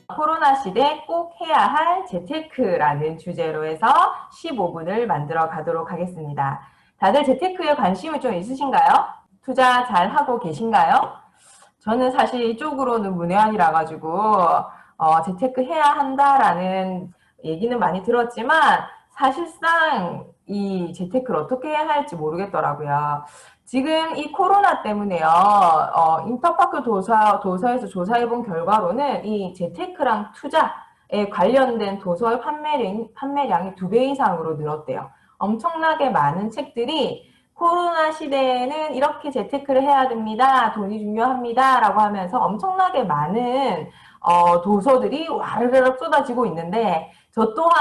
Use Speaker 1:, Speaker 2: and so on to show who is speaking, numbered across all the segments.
Speaker 1: 코로나 시대 꼭 해야 할 재테크라는 주제로 해서 15분을 만들어 가도록 하겠습니다. 다들 재테크에 관심이 좀 있으신가요? 투자 잘 하고 계신가요? 저는 사실 이쪽으로는 문외한이라 가지고 재테크 해야 한다라는 얘기는 많이 들었지만 사실상 이 재테크를 어떻게 해야 할지 모르겠더라고요. 지금 이 코로나 때문에요, 인터파크 도서에서 조사해본 결과로는 이 재테크랑 투자에 관련된 도서의 판매량이 2배 이상으로 늘었대요. 엄청나게 많은 책들이 코로나 시대에는 이렇게 재테크를 해야 됩니다. 돈이 중요합니다. 라고 하면서 엄청나게 많은 도서들이 와르르 쏟아지고 있는데 저 또한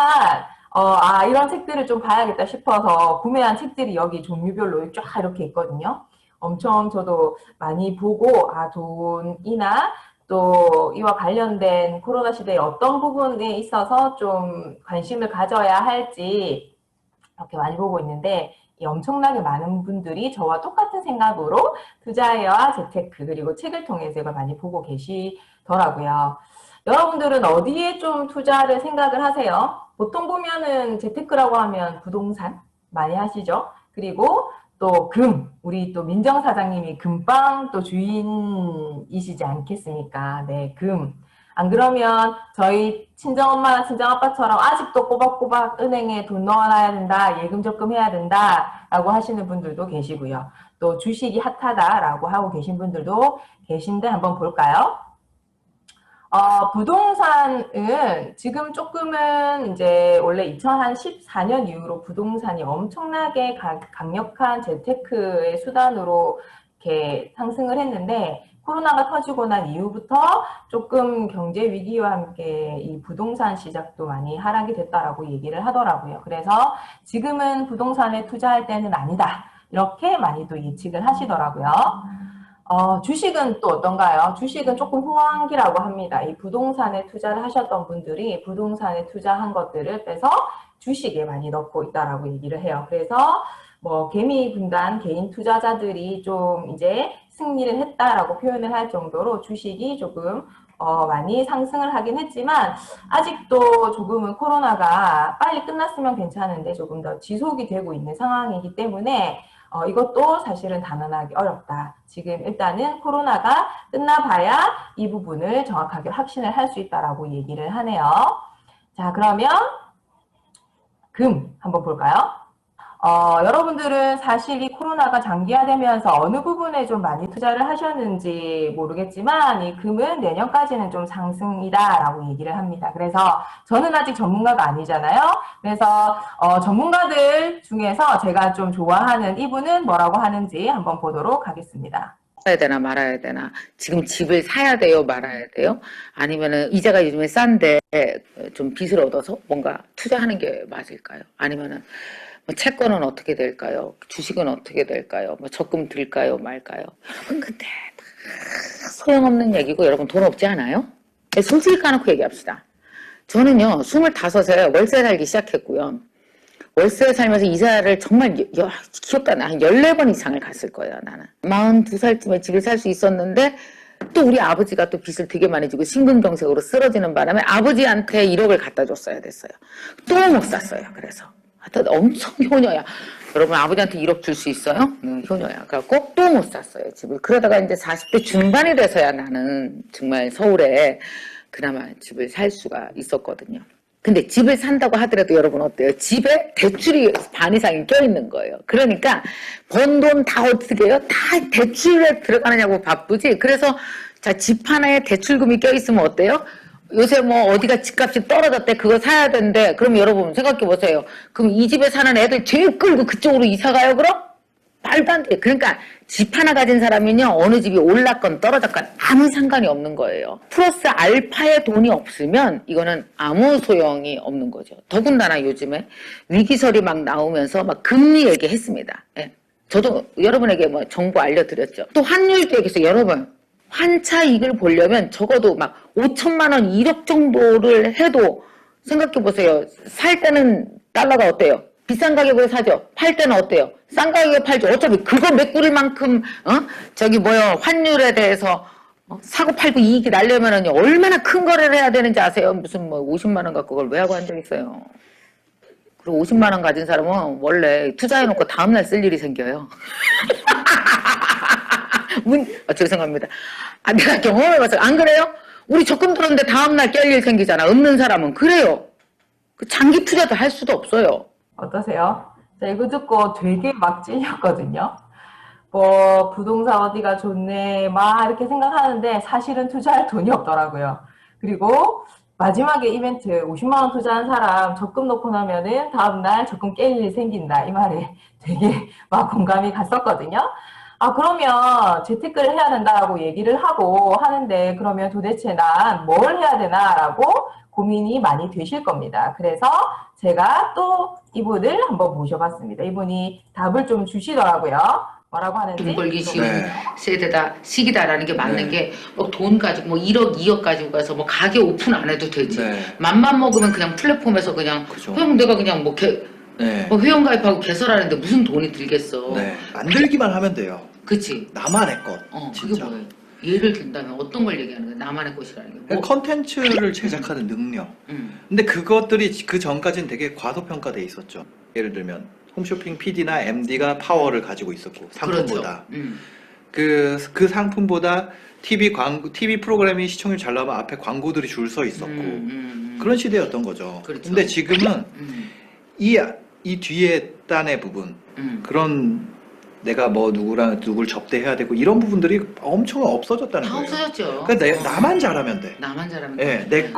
Speaker 1: 이런 책들을 좀 봐야겠다 싶어서 구매한 책들이 여기 종류별로 쫙 이렇게 있거든요. 엄청 저도 많이 보고 돈이나 또 이와 관련된 코로나 시대의 어떤 부분에 있어서 좀 관심을 가져야 할지 이렇게 많이 보고 있는데 엄청나게 많은 분들이 저와 똑같은 생각으로 투자와 재테크 그리고 책을 통해서 이걸 많이 보고 계시더라고요. 여러분들은 어디에 좀 투자를 생각을 하세요? 보통 보면은 재테크라고 하면 부동산 많이 하시죠? 그리고 또 우리 또 민정 사장님이 금방 또 주인이시지 않겠습니까? 네, 안 그러면 저희 친정엄마나 친정아빠처럼 아직도 꼬박꼬박 은행에 돈 넣어놔야 된다, 예금 적금해야 된다 라고 하시는 분들도 계시고요. 또 주식이 핫하다라고 하고 계신 분들도 계신데 한번 볼까요? 부동산은 지금 조금은 이제 원래 2014년 이후로 부동산이 엄청나게 강력한 재테크의 수단으로 이렇게 상승을 했는데 코로나가 터지고 난 이후부터 조금 경제 위기와 함께 이 부동산 시장도 많이 하락이 됐다라고 얘기를 하더라고요. 그래서 지금은 부동산에 투자할 때는 아니다. 이렇게 많이 또 예측을 하시더라고요. 주식은 또 어떤가요? 주식은 조금 호황기라고 합니다. 이 부동산에 투자를 하셨던 분들이 부동산에 투자한 것들을 빼서 주식에 많이 넣고 있다라고 얘기를 해요. 그래서 뭐 개미 분단 개인 투자자들이 좀 이제 승리를 했다라고 표현을 할 정도로 주식이 조금 많이 상승을 하긴 했지만 아직도 조금은 코로나가 빨리 끝났으면 괜찮은데 조금 더 지속이 되고 있는 상황이기 때문에 이것도 사실은 단언하기 어렵다. 지금 일단은 코로나가 끝나봐야 이 부분을 정확하게 확신을 할 수 있다라고 얘기를 하네요. 자, 그러면 한번 볼까요? 여러분들은 사실 이 코로나가 장기화되면서 어느 부분에 좀 많이 투자를 하셨는지 모르겠지만 이 금은 내년까지는 좀 상승이다라고 얘기를 합니다. 그래서 저는 아직 전문가가 아니잖아요. 그래서 전문가들 중에서 제가 좀 좋아하는 이분은 뭐라고 하는지 한번 보도록 하겠습니다.
Speaker 2: 사야 되나 말아야 되나, 지금 집을 사야 돼요 말아야 돼요, 아니면은 이자가 요즘에 싼데 좀 빚을 얻어서 뭔가 투자하는 게 맞을까요? 아니면은 뭐 채권은 어떻게 될까요? 주식은 어떻게 될까요? 뭐 적금 들까요 말까요? 여러분 근데 다 소용없는 얘기고, 여러분 돈 없지 않아요? 솔직히 까놓고 얘기합시다. 저는요 25에 월세 살기 시작했고요. 월세 살면서 이사를 정말 기억도 안 나. 한 14번 이상을 갔을 거예요, 나는. 42살쯤에 집을 살 수 있었는데 또 우리 아버지가 또 빚을 되게 많이 지고 심근경색으로 쓰러지는 바람에 아버지한테 1억을 갖다 줬어야 됐어요. 또 못 샀어요. 그래서 하여튼 엄청 효녀야. 여러분 아버지한테 1억 줄 수 있어요? 효녀야. 그래갖고 또 못 샀어요, 집을. 그러다가 이제 40대 중반이 돼서야 나는 정말 서울에 그나마 집을 살 수가 있었거든요. 근데 집을 산다고 하더라도 여러분 어때요? 집에 대출이 반 이상이 껴있는 거예요. 그러니까 번 돈 다 어떻게 해요? 다 대출에 들어가느냐고 바쁘지. 그래서 자, 집 하나에 대출금이 껴있으면 어때요? 요새 뭐 어디가 집값이 떨어졌대, 그거 사야 된대. 그럼 여러분 생각해 보세요. 그럼 이 집에 사는 애들 제일 끌고 그쪽으로 이사 가요 그럼? 말도 안 돼. 그러니까 집 하나 가진 사람은요 어느 집이 올랐건 떨어졌건 아무 상관이 없는 거예요. 플러스 알파의 돈이 없으면 이거는 아무 소용이 없는 거죠. 더군다나 요즘에 위기설이 막 나오면서 막 금리 얘기했습니다. 예. 저도 여러분에게 뭐 정보 알려드렸죠. 또 환율도 얘기했어요. 여러분 환차 이익을 보려면 적어도 막 5천만 원 1억 정도를 해도 생각해 보세요. 살 때는 달러가 어때요? 비싼 가격으로 사죠. 팔 때는 어때요? 싼 가격에 팔죠. 어차피 그거 메꾸릴 만큼 환율에 대해서 사고 팔고 이익이 날려면은 얼마나 큰 거래를 해야 되는지 아세요? 무슨 뭐 50만 원 갖고 그걸 왜 하고 앉아있어요? 그리고 50만 원 가진 사람은 원래 투자해놓고 다음날 쓸 일이 생겨요. 죄송합니다. 내가 경험해봤어요. 안 그래요? 우리 적금 들었는데 다음날 깰 일 생기잖아. 없는 사람은. 그래요. 그 장기 투자도 할 수도 없어요.
Speaker 1: 어떠세요? 자, 이거 듣고 되게 막 찔렸거든요. 뭐 부동산 어디가 좋네 막 이렇게 생각하는데 사실은 투자할 돈이 없더라고요. 그리고 마지막에 이벤트 50만 원 투자한 사람 적금 넣고 나면은 다음날 적금 깰 일이 생긴다 이 말에 되게 막 공감이 갔었거든요. 아 그러면 재테크를 해야 된다라고 얘기를 하고 하는데 그러면 도대체 난 뭘 해야 되나라고 고민이 많이 되실 겁니다. 그래서 제가 또 이분을 한번 모셔봤습니다. 이분이 답을 좀 주시더라고요. 뭐라고 하는지.
Speaker 2: 돈 벌기 쉬운
Speaker 3: 네.
Speaker 2: 세대다, 시기다라는 게 맞는
Speaker 3: 네.
Speaker 2: 게, 뭐 돈 가지고, 뭐 1억, 2억 가지고 가서 뭐 가게 오픈 안 해도 되지.
Speaker 3: 네.
Speaker 2: 맘만 먹으면 그냥 플랫폼에서 그냥,
Speaker 3: 그죠.
Speaker 2: 그냥 내가 그냥 뭐,
Speaker 3: 네.
Speaker 2: 뭐 회원 가입하고 개설하는데 무슨 돈이 들겠어.
Speaker 3: 네. 만들기만 하면 돼요.
Speaker 2: 그치?
Speaker 3: 나만의 것.
Speaker 2: 그게
Speaker 3: 진짜.
Speaker 2: 뭐예요? 예를 든다면 어떤 걸 얘기하는 거야? 나만의 것이라는 게. 뭐,
Speaker 3: 컨텐츠를 제작하는 능력. 근데 그것들이 그 전까지는 되게 과소평가돼 있었죠. 예를 들면 홈쇼핑 PD나 MD가 파워를 가지고 있었고 상품보다.
Speaker 2: 그렇죠.
Speaker 3: 그 상품보다 TV 프로그램이 시청률 잘 나오면 앞에 광고들이 줄 서 있었고 그런 시대였던 거죠.
Speaker 2: 그렇죠.
Speaker 3: 근데 지금은 이 뒤에 딴의 부분 그런 내가 뭐 누굴 접대해야 되고 이런 부분들이 엄청 없어졌다는
Speaker 2: 다
Speaker 3: 거예요.
Speaker 2: 없어졌죠.
Speaker 3: 그러니까 나만 잘하면 돼.
Speaker 2: 나만 잘하면
Speaker 3: 네,
Speaker 2: 돼.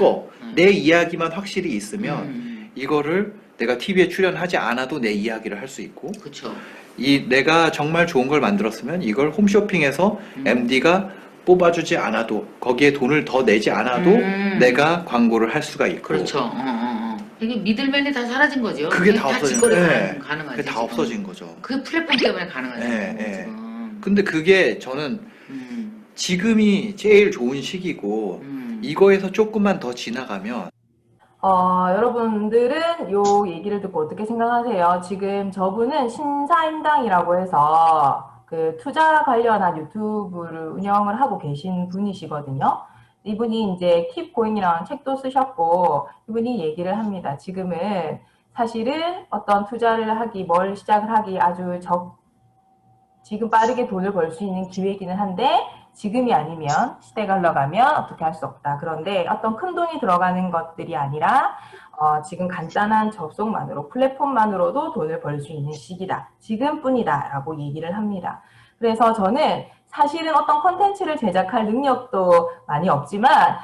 Speaker 3: 내 이야기만 확실히 있으면 이거를 내가 TV에 출연하지 않아도 내 이야기를 할 수 있고
Speaker 2: 그쵸.
Speaker 3: 내가 정말 좋은 걸 만들었으면 이걸 홈쇼핑에서 MD가 뽑아주지 않아도 거기에 돈을 더 내지 않아도 내가 광고를 할 수가 있고
Speaker 2: 그렇죠. 이게 미들맨이 다 사라진 거죠.
Speaker 3: 그게 다 없어진
Speaker 2: 직거래
Speaker 3: 네.
Speaker 2: 가능하지.
Speaker 3: 그게 다
Speaker 2: 지금.
Speaker 3: 없어진 거죠.
Speaker 2: 그게 플랫폼 때문에 가능하죠.
Speaker 3: 네.
Speaker 2: 지금.
Speaker 3: 근데 그게 저는 지금이 제일 좋은 시기고 이거에서 조금만 더 지나가면
Speaker 1: 여러분들은 요 얘기를 듣고 어떻게 생각하세요? 지금 저분은 신사임당이라고 해서 그 투자 관련한 유튜브를 운영을 하고 계신 분이시거든요. 이분이 이제 킵고잉이라는 책도 쓰셨고 이분이 얘기를 합니다. 지금은 사실은 어떤 투자를 하기, 뭘 시작을 하기 아주 지금 빠르게 돈을 벌 수 있는 기회이기는 한데 지금이 아니면 시대가 흘러가면 어떻게 할 수 없다. 그런데 어떤 큰 돈이 들어가는 것들이 아니라 지금 간단한 접속만으로 플랫폼만으로도 돈을 벌 수 있는 시기다. 지금뿐이다 라고 얘기를 합니다. 그래서 저는 사실은 어떤 콘텐츠를 제작할 능력도 많이 없지만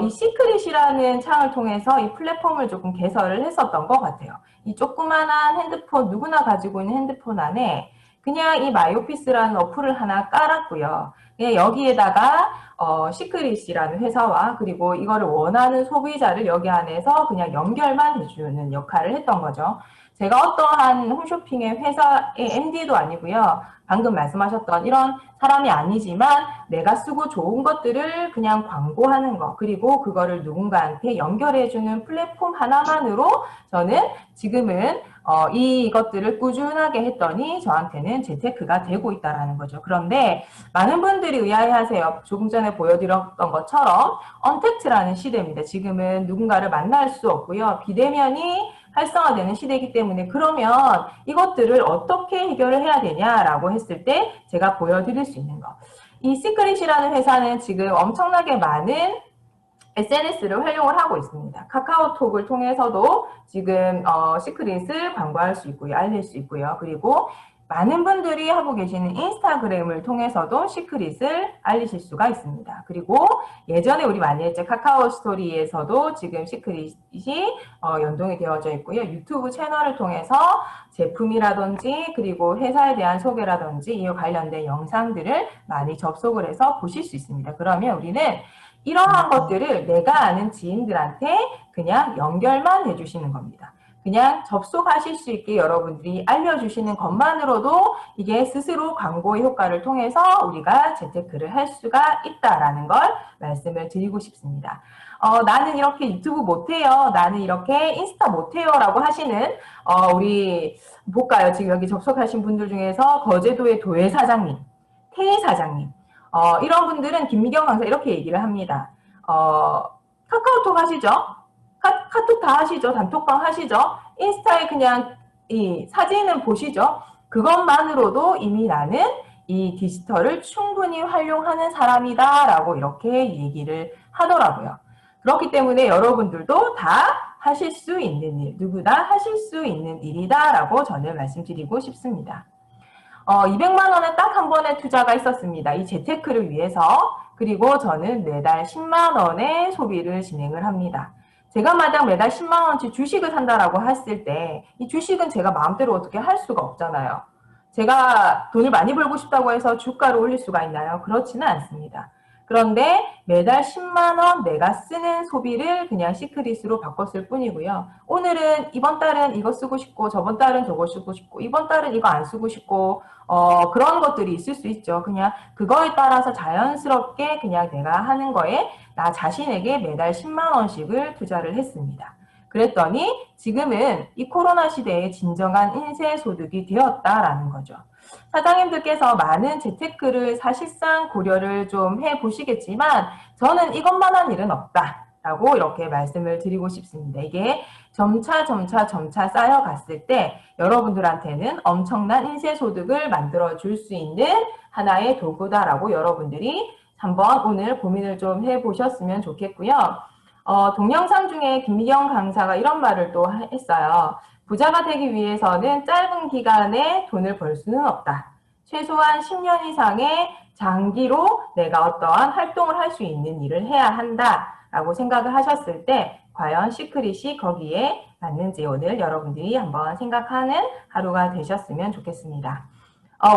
Speaker 1: 이 시크릿이라는 창을 통해서 이 플랫폼을 조금 개설을 했었던 것 같아요. 이 조그만한 핸드폰 누구나 가지고 있는 핸드폰 안에 그냥 이 마이오피스라는 어플을 하나 깔았고요. 여기에다가 시크릿이라는 회사와 그리고 이거를 원하는 소비자를 여기 안에서 그냥 연결만 해주는 역할을 했던 거죠. 제가 어떠한 홈쇼핑의 회사의 MD도 아니고요. 방금 말씀하셨던 이런 사람이 아니지만 내가 쓰고 좋은 것들을 그냥 광고하는 거 그리고 그거를 누군가한테 연결해주는 플랫폼 하나만으로 저는 지금은 이것들을 꾸준하게 했더니 저한테는 재테크가 되고 있다는 거죠. 그런데 많은 분들이 의아해하세요. 조금 전에 보여드렸던 것처럼 언택트라는 시대입니다. 지금은 누군가를 만날 수 없고요. 비대면이 활성화되는 시대이기 때문에 그러면 이것들을 어떻게 해결을 해야 되냐라고 했을 때 제가 보여드릴 수 있는 거. 이 시크릿이라는 회사는 지금 엄청나게 많은 SNS를 활용을 하고 있습니다. 카카오톡을 통해서도 지금 시크릿을 광고할 수 있고요. 알릴 수 있고요. 그리고 많은 분들이 하고 계시는 인스타그램을 통해서도 시크릿을 알리실 수가 있습니다. 그리고 예전에 우리 많이 했죠. 카카오 스토리에서도 지금 시크릿이 연동이 되어져 있고요. 유튜브 채널을 통해서 제품이라든지 그리고 회사에 대한 소개라든지 이와 관련된 영상들을 많이 접속을 해서 보실 수 있습니다. 그러면 우리는 이러한 것들을 내가 아는 지인들한테 그냥 연결만 해주시는 겁니다. 그냥 접속하실 수 있게 여러분들이 알려주시는 것만으로도 이게 스스로 광고의 효과를 통해서 우리가 재테크를 할 수가 있다라는 걸 말씀을 드리고 싶습니다. 나는 이렇게 유튜브 못해요. 나는 이렇게 인스타 못해요. 라고 하시는 우리 볼까요? 지금 여기 접속하신 분들 중에서 거제도의 도예 사장님, 태희 사장님, 이런 분들은 김미경 강사 이렇게 얘기를 합니다. 카카오톡 하시죠? 카톡 다 하시죠? 단톡방 하시죠? 인스타에 그냥 이 사진은 보시죠? 그것만으로도 이미 나는 이 디지털을 충분히 활용하는 사람이다 라고 이렇게 얘기를 하더라고요. 그렇기 때문에 여러분들도 다 하실 수 있는 일, 누구나 하실 수 있는 일이다 라고 저는 말씀드리고 싶습니다. 200만 원은 딱 한 번의 투자가 있었습니다. 이 재테크를 위해서. 그리고 저는 매달 10만 원의 소비를 진행을 합니다. 제가 만약 매달 10만 원치 주식을 산다라고 했을 때 이 주식은 제가 마음대로 어떻게 할 수가 없잖아요. 제가 돈을 많이 벌고 싶다고 해서 주가를 올릴 수가 있나요? 그렇지는 않습니다. 그런데 매달 10만 원 내가 쓰는 소비를 그냥 시크릿으로 바꿨을 뿐이고요. 오늘은 이번 달은 이거 쓰고 싶고 저번 달은 저거 쓰고 싶고 이번 달은 이거 안 쓰고 싶고 그런 것들이 있을 수 있죠. 그냥 그거에 따라서 자연스럽게 그냥 내가 하는 거에 나 자신에게 매달 10만 원씩을 투자를 했습니다. 그랬더니 지금은 이 코로나 시대에 진정한 인쇄 소득이 되었다라는 거죠. 사장님들께서 많은 재테크를 사실상 고려를 좀 해보시겠지만 저는 이것만한 일은 없다라고 이렇게 말씀을 드리고 싶습니다. 이게 점차 쌓여갔을 때 여러분들한테는 엄청난 인쇄소득을 만들어줄 수 있는 하나의 도구다라고 여러분들이 한번 오늘 고민을 좀 해보셨으면 좋겠고요. 동영상 중에 김미경 강사가 이런 말을 또 했어요. 부자가 되기 위해서는 짧은 기간에 돈을 벌 수는 없다. 최소한 10년 이상의 장기로 내가 어떠한 활동을 할 수 있는 일을 해야 한다라고 생각을 하셨을 때 과연 시크릿이 거기에 맞는지 오늘 여러분들이 한번 생각하는 하루가 되셨으면 좋겠습니다.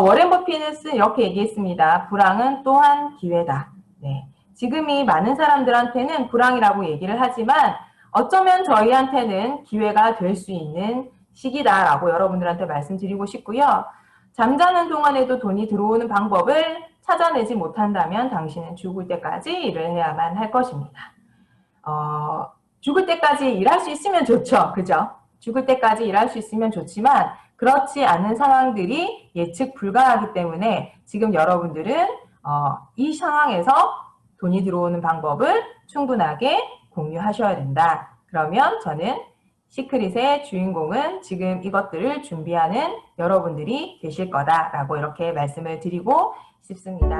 Speaker 1: 워렌 버핏은 이렇게 얘기했습니다. 불황은 또한 기회다. 네. 지금이 많은 사람들한테는 불황이라고 얘기를 하지만 어쩌면 저희한테는 기회가 될 수 있는 시기다라고 여러분들한테 말씀드리고 싶고요. 잠자는 동안에도 돈이 들어오는 방법을 찾아내지 못한다면 당신은 죽을 때까지 일을 해야만 할 것입니다. 죽을 때까지 일할 수 있으면 좋죠. 그죠? 죽을 때까지 일할 수 있으면 좋지만 그렇지 않은 상황들이 예측 불가하기 때문에 지금 여러분들은 이 상황에서 돈이 들어오는 방법을 충분하게 공유하셔야 된다. 그러면 저는 시크릿의 주인공은 지금 이것들을 준비하는 여러분들이 되실 거다라고 이렇게 말씀을 드리고 싶습니다.